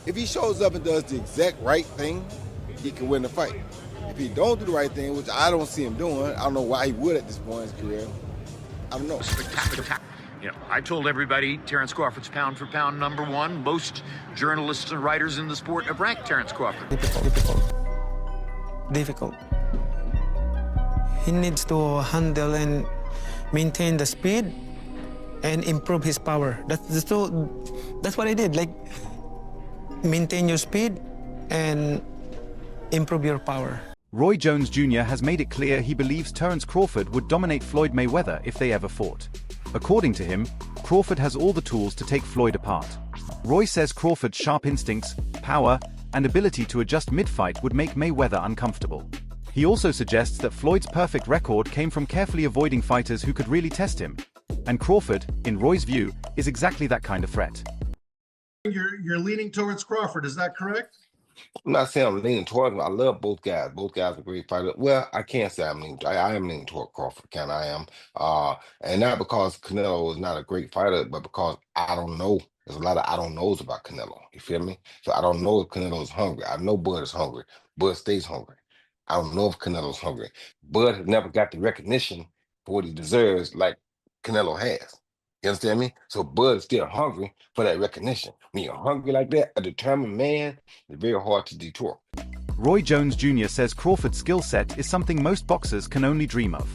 If he shows up and does the exact right thing, he can win the fight. If he don't do the right thing, which I don't see him doing, I don't know why he would at this point in his career. I don't know. You know, I told everybody Terence Crawford's pound for pound #1. Most journalists and writers in the sport have ranked Terence Crawford. Difficult. He needs to handle and maintain the speed and improve his power. That's what I did. Like, maintain your speed and improve your power. Roy Jones Jr. has made it clear he believes Terence Crawford would dominate Floyd Mayweather if they ever fought. According to him, Crawford has all the tools to take Floyd apart. Roy says Crawford's sharp instincts, power, and ability to adjust mid-fight would make Mayweather uncomfortable. He also suggests that Floyd's perfect record came from carefully avoiding fighters who could really test him. And Crawford, in Roy's view, is exactly that kind of threat. You're leaning towards Crawford, is that correct? I'm not saying I'm leaning towards him. I love both guys. Both guys are great fighters. Well, I can't say I'm leaning. I am leaning toward Crawford. I am. And not because Canelo is not a great fighter, but because I don't know. There's a lot of I don't knows about Canelo. You feel me? So I don't know if Canelo is hungry. I know Bud is hungry. Bud stays hungry. I don't know if Canelo's hungry. Bud has never got the recognition for what he deserves like Canelo has. You understand me? So Bud is still hungry for that recognition. When you're hungry like that, a determined man, it's very hard to detour. Roy Jones Jr. says Crawford's skill set is something most boxers can only dream of.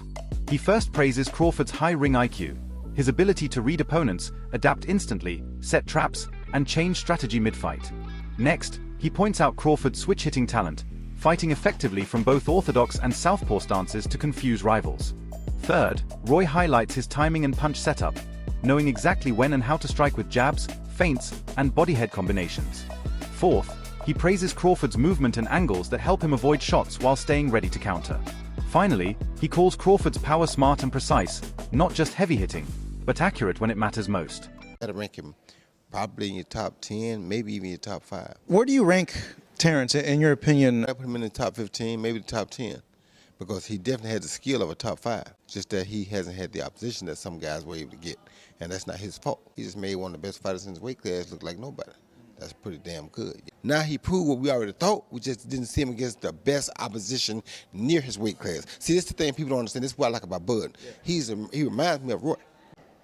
He first praises Crawford's high ring IQ, his ability to read opponents, adapt instantly, set traps, and change strategy mid-fight. Next, he points out Crawford's switch-hitting talent, fighting effectively from both orthodox and southpaw stances to confuse rivals. Third, Roy highlights his timing and punch setup, knowing exactly when and how to strike with jabs, feints, and body head combinations. Fourth, he praises Crawford's movement and angles that help him avoid shots while staying ready to counter. Finally, he calls Crawford's power smart and precise, not just heavy hitting, but accurate when it matters most. I'd rank him probably in your top 10, maybe even your top 5. Where do you rank Terence, in your opinion? I put him in the top 15, maybe the top 10. Because he definitely has the skill of a top 5. Just that he hasn't had the opposition that some guys were able to get. And that's not his fault. He just made one of the best fighters in his weight class look like nobody. That's pretty damn good. Now he proved what we already thought. We just didn't see him against the best opposition near his weight class. See, this is the thing people don't understand. This is what I like about Bud. He reminds me of Roy.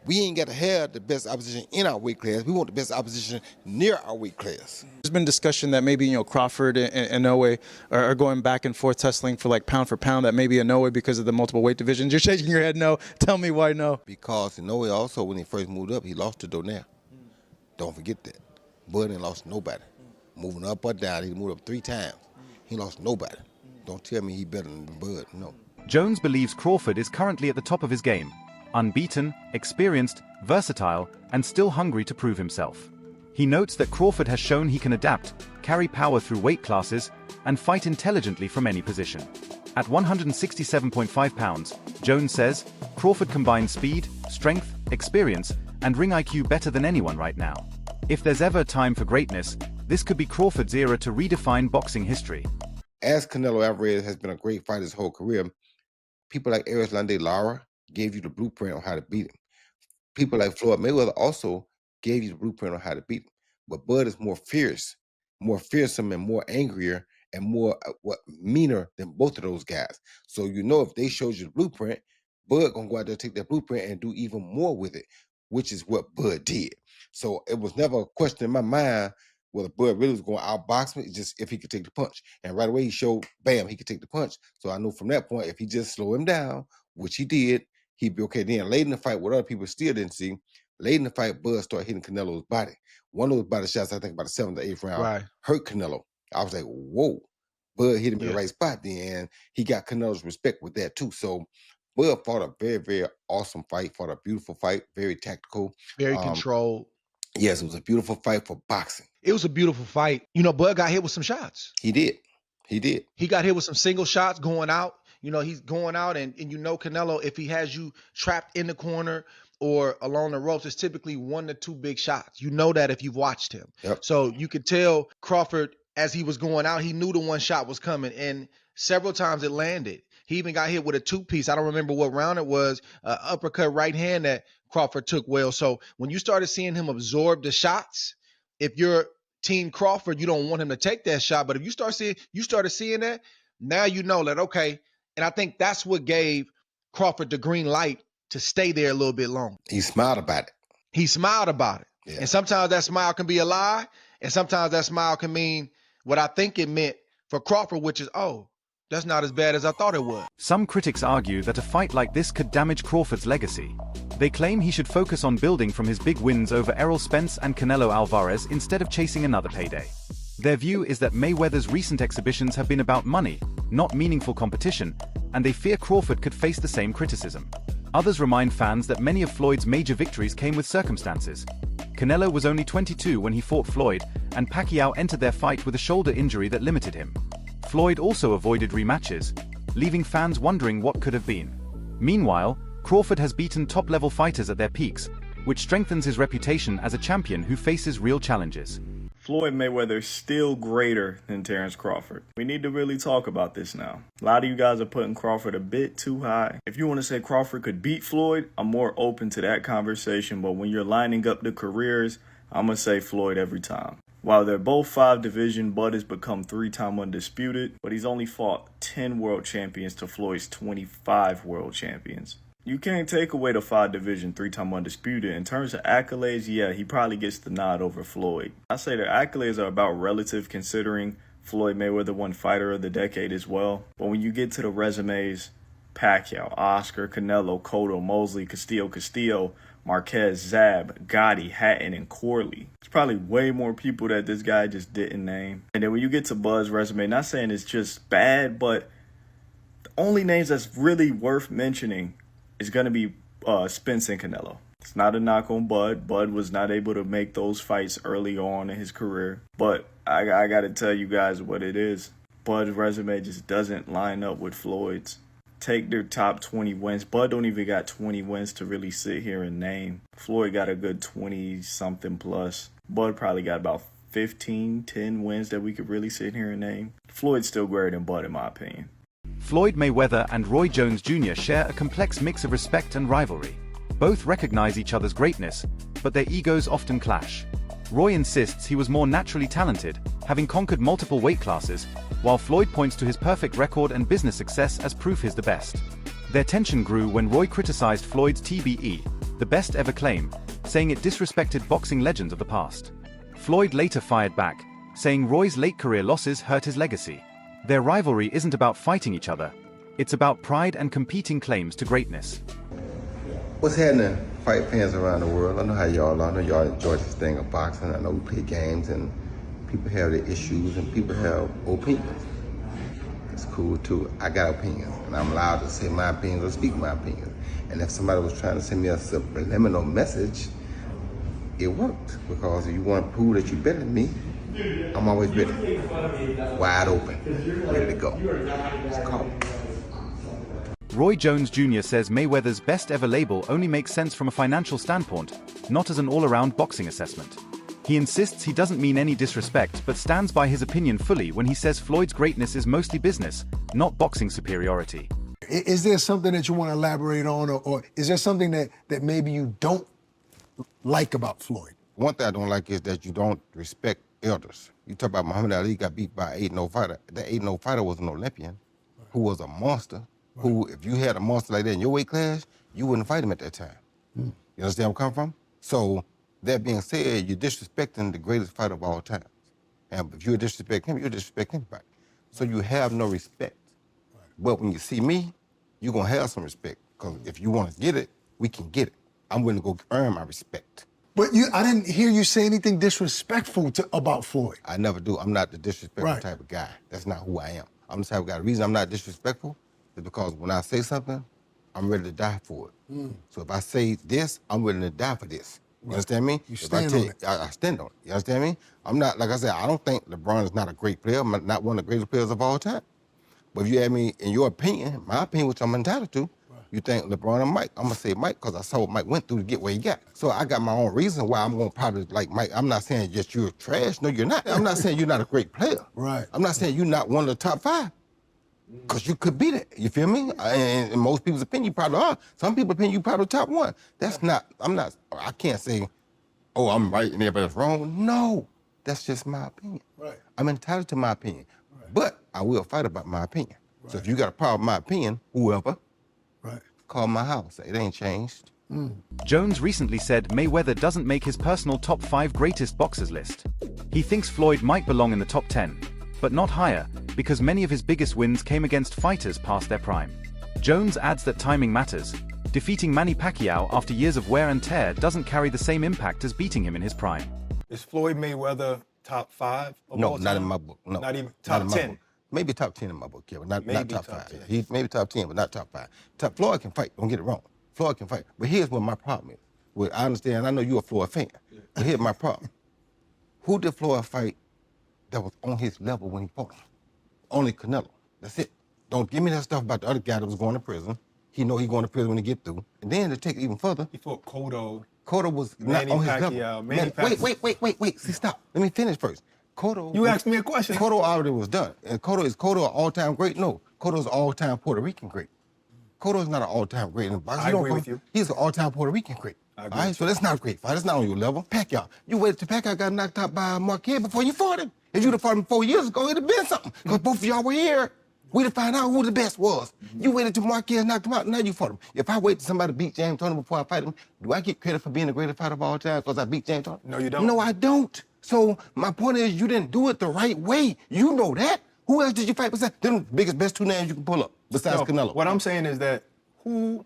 We ain't got to have the best opposition in our weight class. We want the best opposition near our weight class. There's been discussion that maybe, Crawford and Inoue are going back and forth tussling for pound for pound, that maybe Inoue because of the multiple weight divisions. You're shaking your head no. Tell me why no. Because Inoue also, when he first moved up, he lost to Donaire. Don't forget that. Bud ain't lost nobody. Moving up or down, he moved up 3 times. He lost nobody. Don't tell me he better than Bud, no. Jones believes Crawford is currently at the top of his game, unbeaten, experienced, versatile, and still hungry to prove himself. He notes that Crawford has shown he can adapt, carry power through weight classes, and fight intelligently from any position. At 167.5 pounds, Jones says, Crawford combines speed, strength, experience, and ring IQ better than anyone right now. If there's ever a time for greatness, this could be Crawford's era to redefine boxing history. As Canelo Alvarez has been a great fighter his whole career, people like Erislandy Lara gave you the blueprint on how to beat him. People like Floyd Mayweather also gave you the blueprint on how to beat him. But Bud is more fierce, more fearsome, and more angrier and more meaner than both of those guys. So if they showed you the blueprint, Bud gonna go out there, take that blueprint, and do even more with it, which is what Bud did. So it was never a question in my mind whether Bud really was going to outbox me, just if he could take the punch. And right away he showed, bam, he could take the punch. So I knew from that point, if he just slow him down, which he did, he'd be okay. Then late in the fight, what other people still didn't see, late in the fight, Bud started hitting Canelo's body. One of those body shots, I think about the 7th or 8th round, hurt Canelo. I was like, whoa. Bud hit him in the right spot then, and he got Canelo's respect with that too. So Bud fought a very, very awesome fight, fought a beautiful fight, very tactical. Very controlled. Yes, it was a beautiful fight for boxing. It was a beautiful fight. Bud got hit with some shots. He did. He got hit with some single shots going out. He's going out, and Canelo, if he has you trapped in the corner or along the ropes, it's typically 1 to 2 big shots. You know that if you've watched him. Yep. So you could tell Crawford, as he was going out, he knew the one shot was coming, and several times it landed. He even got hit with a 2-piece. I don't remember what round it was, uppercut right hand that Crawford took well. So when you started seeing him absorb the shots, if you're Team Crawford, you don't want him to take that shot. But if you started seeing that, now you know that, okay. And I think that's what gave Crawford the green light to stay there a little bit longer. He smiled about it. He smiled about it. Yeah. And sometimes that smile can be a lie. And sometimes that smile can mean what I think it meant for Crawford, which is, oh, that's not as bad as I thought it was. Some critics argue that a fight like this could damage Crawford's legacy. They claim he should focus on building from his big wins over Errol Spence and Canelo Alvarez instead of chasing another payday. Their view is that Mayweather's recent exhibitions have been about money, not meaningful competition, and they fear Crawford could face the same criticism. Others remind fans that many of Floyd's major victories came with circumstances. Canelo was only 22 when he fought Floyd, and Pacquiao entered their fight with a shoulder injury that limited him. Floyd also avoided rematches, leaving fans wondering what could have been. Meanwhile, Crawford has beaten top-level fighters at their peaks, which strengthens his reputation as a champion who faces real challenges. Floyd Mayweather is still greater than Terence Crawford. We need to really talk about this now. A lot of you guys are putting Crawford a bit too high. If you want to say Crawford could beat Floyd, I'm more open to that conversation, but when you're lining up the careers, I'm going to say Floyd every time. While they're both 5 division, Bud has become 3-time undisputed, but he's only fought 10 world champions to Floyd's 25 world champions. You can't take away the 5 division, 3-time undisputed. In terms of accolades, yeah, he probably gets the nod over Floyd. I say their accolades are about relative, considering Floyd Mayweather won Fighter of the Decade as well. But when you get to the resumes, Pacquiao, Oscar, Canelo, Cotto, Mosley, Castillo, Marquez, Zab, Gotti, Hatton, and Corley. There's probably way more people that this guy just didn't name. And then when you get to Bud's resume, not saying it's just bad, but the only names that's really worth mentioning is going to be Spence and Canelo. It's not a knock on Bud. Bud was not able to make those fights early on in his career. But I got to tell you guys what it is. Bud's resume just doesn't line up with Floyd's. Take their top 20 wins. Bud don't even got 20 wins to really sit here and name. Floyd got a good 20-something plus. Bud probably got about 10 wins that we could really sit here and name. Floyd's still greater than Bud in my opinion. Floyd Mayweather and Roy Jones Jr. share a complex mix of respect and rivalry. Both recognize each other's greatness, but their egos often clash. Roy insists he was more naturally talented, having conquered multiple weight classes, while Floyd points to his perfect record and business success as proof he's the best. Their tension grew when Roy criticized Floyd's TBE, the best ever claim, saying it disrespected boxing legends of the past. Floyd later fired back, saying Roy's late career losses hurt his legacy. Their rivalry isn't about fighting each other, it's about pride and competing claims to greatness. What's happening, fight fans around the world? I know how y'all are. I know y'all enjoy this thing of boxing. I know we play games and people have their issues and people have opinions. It's cool too. I got opinions and I'm allowed to say my opinions or speak my opinions. And if somebody was trying to send me a subliminal message, it worked. Because if you want to prove that you're better than me, I'm always ready. Wide open, ready to go. It's called. Roy Jones Jr. says Mayweather's best ever label only makes sense from a financial standpoint, not as an all-around boxing assessment. He insists he doesn't mean any disrespect, but stands by his opinion fully when he says Floyd's greatness is mostly business, not boxing superiority. Is there something that you want to elaborate on, or is there something that maybe you don't like about Floyd? One thing I don't like is that you don't respect elders. You talk about Muhammad Ali got beat by an 8-0 fighter. That 8-0 fighter was an Olympian who was a monster. Who, if you had a monster like that in your weight class, you wouldn't fight him at that time. You understand where I'm coming from? So, that being said, you're disrespecting the greatest fighter of all time. And if you disrespect him, you disrespect anybody. So you have no respect. But when you see me, you're gonna have some respect. Because if you want to get it, we can get it. I'm willing to go earn my respect. But I didn't hear you say anything disrespectful about Floyd. I never do. I'm not the disrespectful type of guy. That's not who I am. I'm the type of guy. The reason I'm not disrespectful is because when I say something, I'm ready to die for it. So if I say this, I'm willing to die for this. You understand me? You stand on it. I stand on it. You understand me? I'm not, like I said, I don't think LeBron is not a great player. I'm not one of the greatest players of all time. But if you ask me, in your opinion, my opinion, which I'm entitled to, you think LeBron and Mike. I'm going to say Mike because I saw what Mike went through to get where he got. So I got my own reason why I'm going to probably like Mike. I'm not saying just you're trash. No, you're not. I'm not saying you're not a great player. Right. I'm not saying you're not one of the top 5. Because you could be that, you feel me? And in most people's opinion, you probably are. Some people's opinion, you probably top 1. That's not, I can't say, oh, I'm right and everybody's wrong. No, That's just my opinion. Right. I'm entitled to my opinion. But I will fight about my opinion. So if you got a problem with my opinion, whoever, call my house. It ain't changed. Jones recently said Mayweather doesn't make his personal top 5 greatest boxers list. He thinks Floyd might belong in the top 10, but not higher, because many of his biggest wins came against fighters past their prime. Jones adds that timing matters. Defeating Manny Pacquiao after years of wear and tear doesn't carry the same impact as beating him in his prime. Is Floyd Mayweather top 5 of No, all not time? in my book. No, Not even not top in my 10? book. Maybe top 10 in my book, yeah, but not Maybe top top 5. 10. He's maybe top 10, but not top 5. Floyd can fight, don't get it wrong. Floyd can fight. But here's what my problem is. Well, I understand, I know you're a Floyd fan, but here's my problem. Who did Floyd fight that was on his level when he fought him? Only Canelo. That's it. Don't give me that stuff about the other guy that was going to prison. He know he going to prison when he get through. And then to take it even further. He fought Cotto. Cotto was Manny not on his Pacquiao. level. Wait. See, stop. Let me finish first. Cotto. You asked me a question. Cotto already was done. And Cotto an all-time great? No. Cotto's an all-time Puerto Rican great. Cotto's not an all-time great in boxing. I agree with you. He's an all-time Puerto Rican great. I All agree right, with so that's not a great fight. That's not on your level. Pacquiao. You waited till Pacquiao got knocked out by Marquez before you fought him. If you'd have fought him 4 years ago, it'd have been something. Because both of y'all were here. We'd have found out who the best was. You waited till Marquez knocked him out, now you fought him. If I wait till somebody beat James Toney before I fight him, do I get credit for being the greatest fighter of all time because I beat James Toney? No, you don't. No, I don't. So my point is you didn't do it the right way. You know that. Who else did you fight besides them best 2 names you can pull up besides Canelo? What I'm saying is that who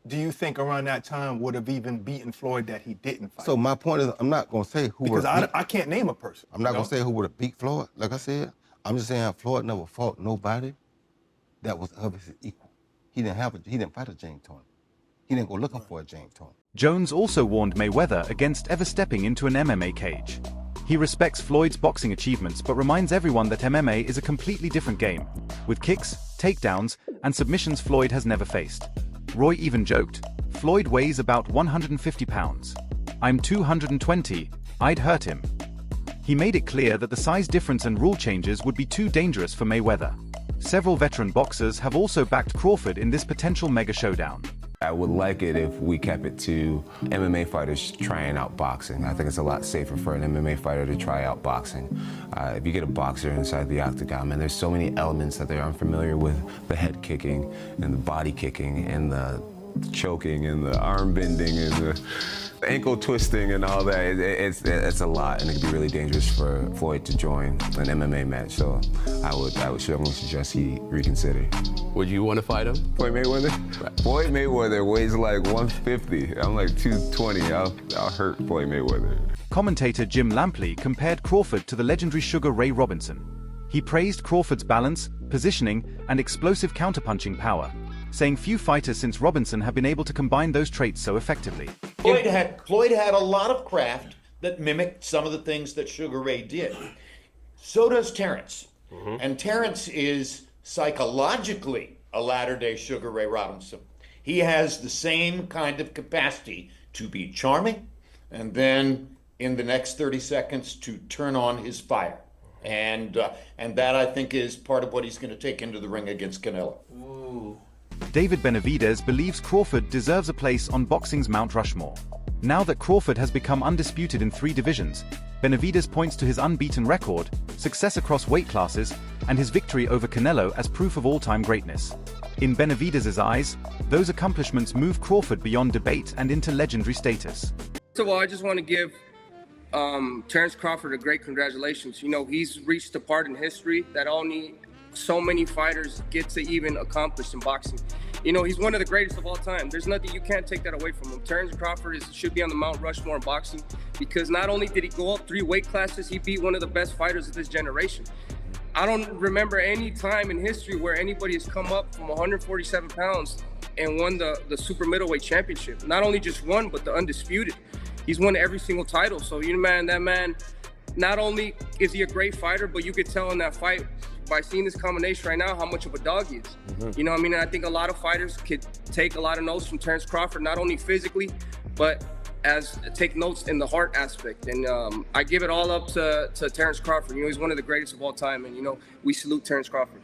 do you think around that time would have even beaten Floyd that he didn't fight? So my point is I'm not going to say who because would I can't name a person. I'm not going to say who would have beat Floyd, like I said. I'm just saying Floyd never fought nobody that was of his equal. He didn't fight a James Toney. He didn't go looking for a James Toney. Jones also warned Mayweather against ever stepping into an MMA cage. He respects Floyd's boxing achievements but reminds everyone that MMA is a completely different game, with kicks, takedowns, and submissions Floyd has never faced. Roy even joked, "Floyd weighs about 150 pounds. I'm 220, I'd hurt him." He made it clear that the size difference and rule changes would be too dangerous for Mayweather. Several veteran boxers have also backed Crawford in this potential mega showdown. I would like it if we kept it to MMA fighters trying out boxing. I think it's a lot safer for an MMA fighter to try out boxing. If you get a boxer inside the octagon, man, there's so many elements that they're unfamiliar with. The head kicking and the body kicking and the choking and the arm bending and the ankle twisting and all that. It's a lot, and it could be really dangerous for Floyd to join an MMA match. So I would strongly suggest he reconsider. Would you want to fight him? Floyd Mayweather? Floyd Mayweather weighs like 150. I'm like 220. I'll hurt Floyd Mayweather. Commentator Jim Lampley compared Crawford to the legendary Sugar Ray Robinson. He praised Crawford's balance, positioning, and explosive counterpunching power, saying few fighters since Robinson have been able to combine those traits so effectively. Floyd had a lot of craft that mimicked some of the things that Sugar Ray did. So does Terence. And Terence is psychologically a latter-day Sugar Ray Robinson. He has the same kind of capacity to be charming and then in the next 30 seconds to turn on his fire. And that, I think, is part of what he's going to take into the ring against Canelo. Ooh. David Benavidez believes Crawford deserves a place on boxing's Mount Rushmore. Now that Crawford has become undisputed in 3 divisions, Benavidez points to his unbeaten record, success across weight classes, and his victory over Canelo as proof of all-time greatness. In Benavidez's eyes, those accomplishments move Crawford beyond debate and into legendary status. First of all, I just want to give Terence Crawford a great congratulations. You know, he's reached a part in history that only so many fighters get to even accomplish in boxing. You know, he's one of the greatest of all time. There's nothing, you can't take that away from him. Terence Crawford should be on the Mount Rushmore in boxing because not only did he go up 3 weight classes, he beat one of the best fighters of this generation. I don't remember any time in history where anybody has come up from 147 pounds and won the super middleweight championship. Not only just won, but the undisputed. He's won every single title. So, you know, man, that man, not only is he a great fighter, but you could tell in that fight by seeing this combination right now how much of a dog he is. You know what I mean? And I think a lot of fighters could take a lot of notes from Terence Crawford, not only physically, but take notes in the heart aspect. And I give it all up to Terence Crawford. You know, he's one of the greatest of all time. And, you know, we salute Terence Crawford.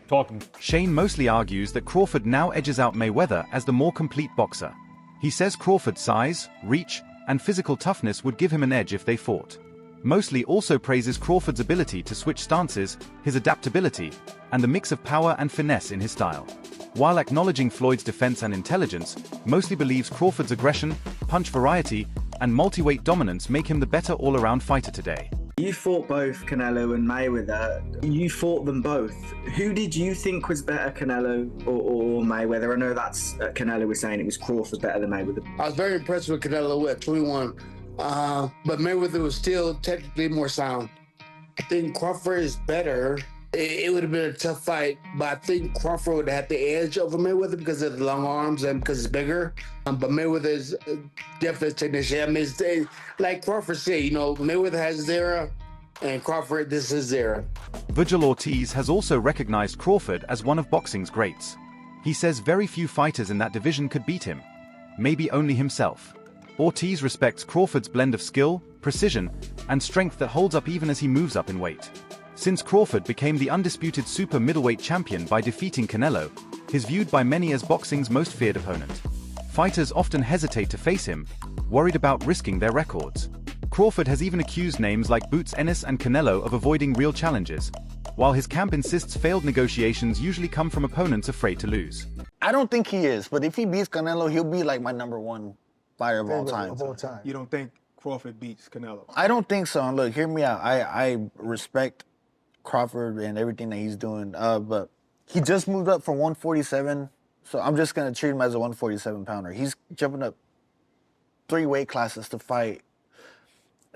Shane mostly argues that Crawford now edges out Mayweather as the more complete boxer. He says Crawford's size, reach, and physical toughness would give him an edge if they fought. Mostly also praises Crawford's ability to switch stances, his adaptability, and the mix of power and finesse in his style. While acknowledging Floyd's defense and intelligence, mostly believes Crawford's aggression, punch variety, and multi-weight dominance make him the better all-around fighter today. You fought both Canelo and Mayweather. You fought them both. Who did you think was better, Canelo or Mayweather? I know that's Canelo was saying it was Crawford better than Mayweather. I was very impressed with Canelo at 21, but Mayweather was still technically more sound. I think Crawford is better. It would have been a tough fight, but I think Crawford would have had the edge over Mayweather because of the long arms and because it's bigger. But Mayweather is definitely a technician. I mean, it's, like Crawford said, you know, Mayweather has his era, and Crawford, this is his era. Virgil Ortiz has also recognized Crawford as one of boxing's greats. He says very few fighters in that division could beat him, maybe only himself. Ortiz respects Crawford's blend of skill, precision, and strength that holds up even as he moves up in weight. Since Crawford became the undisputed super middleweight champion by defeating Canelo, he's viewed by many as boxing's most feared opponent. Fighters often hesitate to face him, worried about risking their records. Crawford has even accused names like Boots Ennis and Canelo of avoiding real challenges, while his camp insists failed negotiations usually come from opponents afraid to lose. I don't think he is, but if he beats Canelo, he'll be like my #1 fighter of all time. You don't think Crawford beats Canelo? I don't think so. And look, hear me out. I respect Crawford and everything that he's doing, but he just moved up from 147, so I'm just gonna treat him as a 147 pounder. He's jumping up 3 weight classes to fight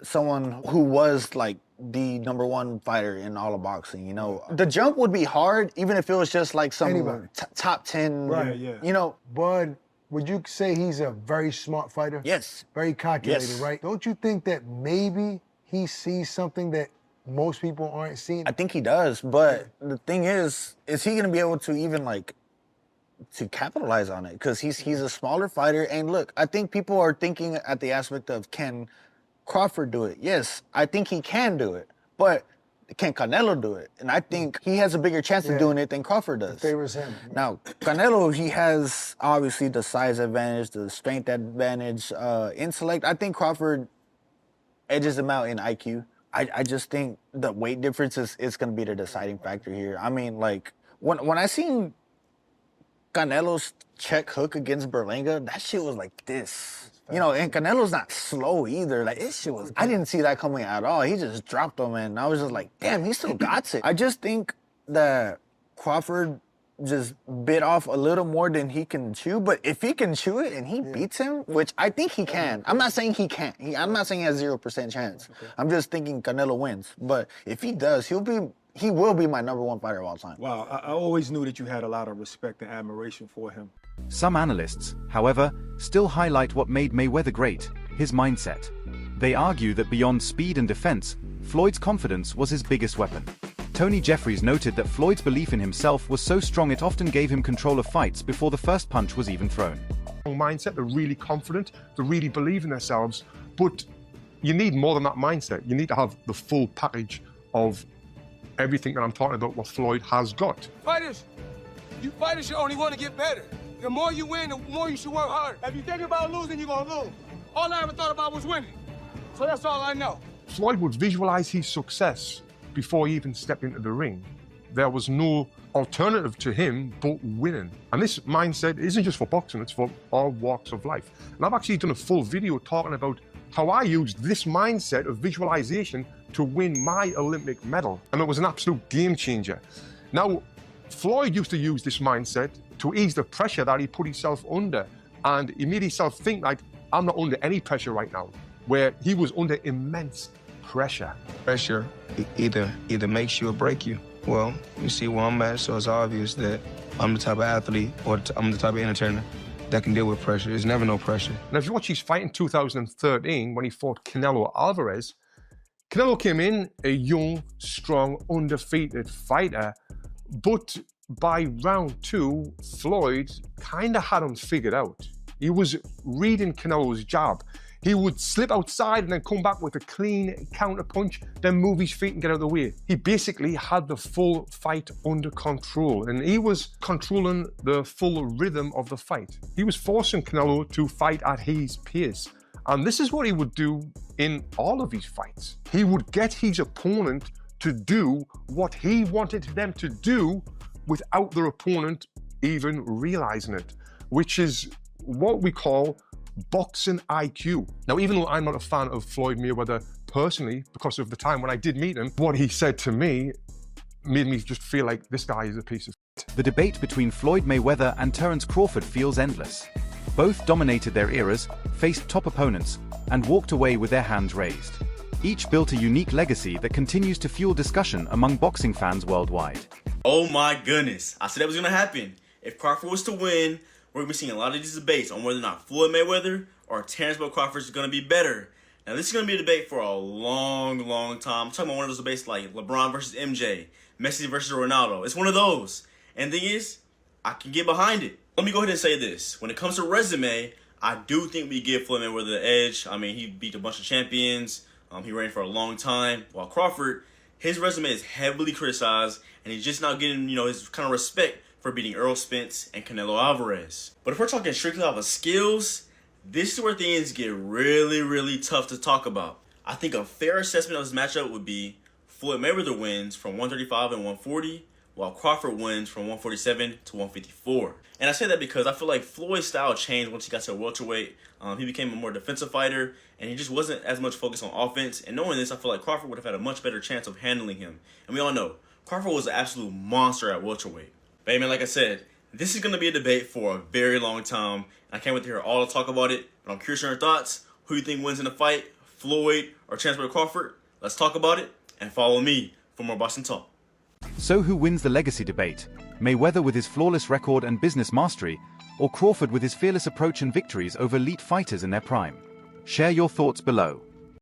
someone who was like the #1 fighter in all of boxing. You know, the jump would be hard, even if it was just like some top 10. Right, yeah. You know, Bud, would you say he's a very smart fighter? Yes. Very calculated, Yes. right? Don't you think that maybe he sees something that most people aren't seeing? I think he does, but the thing is he gonna be able to even like to capitalize on it? Because he's a smaller fighter, and look, I think people are thinking at the aspect of, can Crawford do it? Yes, I think he can do it, but can Canelo do it? And I think he has a bigger chance of doing it than Crawford does. It favors him. Now, Canelo, he has obviously the size advantage, the strength advantage, intellect. I think Crawford edges him out in IQ. I just think the weight difference is going to be the deciding factor here. I mean, like, when I seen Canelo's check hook against Berlanga, that shit was like this. You know, and Canelo's not slow either. Like, this shit was, I didn't see that coming at all. He just dropped him, and I was just like, damn, he still got it. I just think that Crawford just bit off a little more than he can chew, but if he can chew it and he beats him, which I think he can. I'm not saying he can't. I'm not saying he has 0% chance. I'm just thinking Canelo wins. But if he does, he will be my #1 fighter of all time. Wow, I always knew that you had a lot of respect and admiration for him. Some analysts, however, still highlight what made Mayweather great, his mindset. They argue that beyond speed and defense, Floyd's confidence was his biggest weapon. Tony Jeffries noted that Floyd's belief in himself was so strong it often gave him control of fights before the first punch was even thrown. Mindset, they're really confident, they really believe in themselves, but you need more than that mindset. You need to have the full package of everything that I'm talking about, what Floyd has got. Fighters should only want to get better. The more you win, the more you should work hard. If you think about losing, you're gonna lose. All I ever thought about was winning. So that's all I know. Floyd would visualize his success before he even stepped into the ring. There was no alternative to him but winning. And this mindset isn't just for boxing, it's for all walks of life. And I've actually done a full video talking about how I used this mindset of visualization to win my Olympic medal. And it was an absolute game changer. Now, Floyd used to use this mindset to ease the pressure that he put himself under. And he made himself think like, I'm not under any pressure right now, where he was under immense pressure. Pressure either makes you or break you. Well, you see where I'm at, so it's obvious that I'm the type of athlete or I'm the type of entertainer that can deal with pressure. There's never no pressure. Now, if you watch his fight in 2013 when he fought Canelo Alvarez, Canelo came in a young, strong, undefeated fighter, but by round 2, Floyd kind of had him figured out. He was reading Canelo's jab. He would slip outside and then come back with a clean counter punch, then move his feet and get out of the way. He basically had the full fight under control, and he was controlling the full rhythm of the fight. He was forcing Canelo to fight at his pace. And this is what he would do in all of his fights. He would get his opponent to do what he wanted them to do without their opponent even realizing it, which is what we call boxing IQ. Now, even though I'm not a fan of Floyd Mayweather personally, because of the time when I did meet him, what he said to me made me just feel like this guy is a piece of shit. The debate between Floyd Mayweather and Terence Crawford feels endless. Both dominated their eras, faced top opponents, and walked away with their hands raised. Each built a unique legacy that continues to fuel discussion among boxing fans worldwide. Oh my goodness, I said that was gonna happen. If Crawford was to win, we're gonna be seeing a lot of these debates on whether or not Floyd Mayweather or Terence Crawford is gonna be better. Now this is gonna be a debate for a long time. I'm talking about one of those debates like LeBron versus MJ, Messi versus Ronaldo. It's one of those. And the thing is, I can get behind it. Let me go ahead and say this. When it comes to resume, I do think we give Floyd Mayweather the edge. I mean, he beat a bunch of champions. He reigned for a long time. While Crawford, his resume is heavily criticized, and he's just not getting, his kind of respect for beating Errol Spence and Canelo Alvarez. But if we're talking strictly off of skills, this is where things get really tough to talk about. I think a fair assessment of this matchup would be Floyd Mayweather wins from 135 and 140, while Crawford wins from 147 to 154. And I say that because I feel like Floyd's style changed once he got to welterweight. He became a more defensive fighter, and he just wasn't as much focused on offense. And knowing this, I feel like Crawford would have had a much better chance of handling him. And we all know, Crawford was an absolute monster at welterweight. But hey man, like I said, this is going to be a debate for a very long time. I can't wait to hear all the talk about it. But I'm curious on your thoughts. Who do you think wins in the fight? Floyd or Terence Crawford? Let's talk about it, and follow me for more boxing talk. So who wins the legacy debate? Mayweather with his flawless record and business mastery, or Crawford with his fearless approach and victories over elite fighters in their prime? Share your thoughts below.